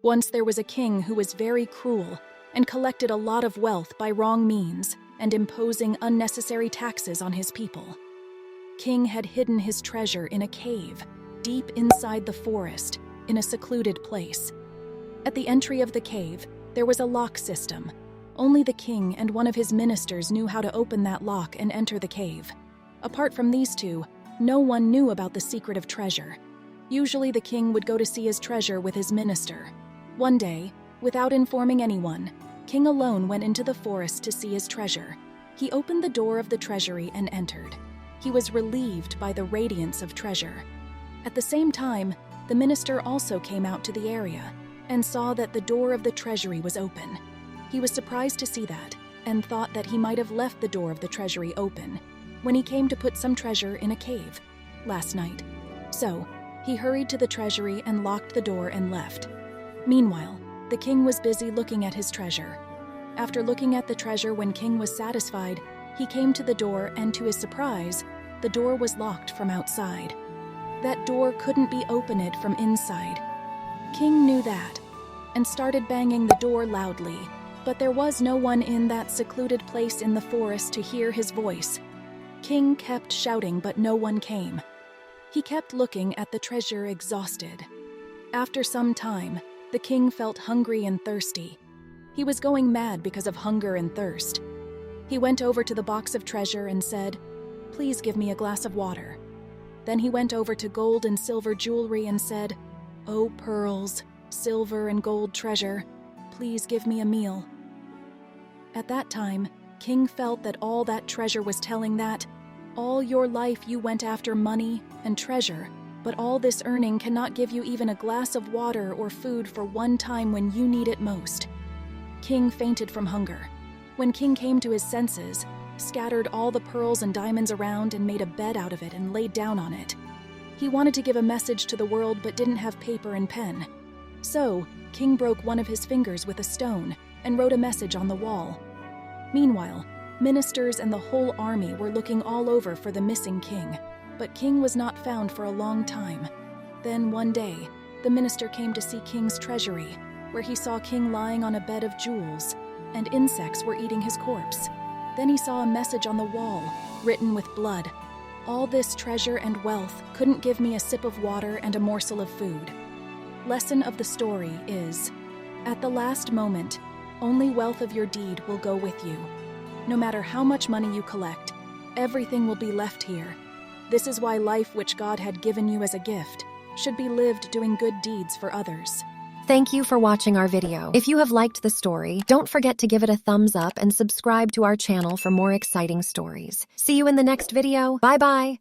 Once there was a king who was very cruel and collected a lot of wealth by wrong means and imposing unnecessary taxes on his people. King had hidden his treasure in a cave deep inside the forest in a secluded place. At the entry of the cave, there was a lock system. Only the king and one of his ministers knew how to open that lock and enter the cave. Apart from these two, no one knew about the secret of treasure. Usually the king would go to see his treasure with his minister. One day, without informing anyone, King alone went into the forest to see his treasure. He opened the door of the treasury and entered. He was relieved by the radiance of treasure. At the same time, the minister also came out to the area and saw that the door of the treasury was open. He was surprised to see that and thought that he might have left the door of the treasury open when he came to put some treasure in a cave last night. So, he hurried to the treasury and locked the door and left. Meanwhile, the king was busy looking at his treasure. After looking at the treasure when King was satisfied, he came to the door and to his surprise, the door was locked from outside. That door couldn't be opened from inside. King knew that and started banging the door loudly, but there was no one in that secluded place in the forest to hear his voice. King kept shouting, but no one came. He kept looking at the treasure exhausted. After some time, the king felt hungry and thirsty. He was going mad because of hunger and thirst. He went over to the box of treasure and said, "Please give me a glass of water." Then he went over to gold and silver jewelry and said, "Oh, pearls, silver and gold treasure, please give me a meal." At that time, King felt that all that treasure was telling that, all your life you went after money and treasure, but all this earning cannot give you even a glass of water or food for one time when you need it most. King fainted from hunger. When King came to his senses, scattered all the pearls and diamonds around and made a bed out of it and laid down on it. He wanted to give a message to the world but didn't have paper and pen. So, King broke one of his fingers with a stone and wrote a message on the wall. Meanwhile, ministers and the whole army were looking all over for the missing king, but King was not found for a long time. Then one day, the minister came to see King's treasury, where he saw King lying on a bed of jewels, and insects were eating his corpse. Then he saw a message on the wall, written with blood. "All this treasure and wealth couldn't give me a sip of water and a morsel of food." Lesson of the story is, at the last moment, only wealth of your deed will go with you. No matter how much money you collect, everything will be left here. This is why life which God had given you as a gift should be lived doing good deeds for others. Thank you for watching our video. If you have liked the story, don't forget to give it a thumbs up and subscribe to our channel for more exciting stories. See you in the next video. Bye-bye.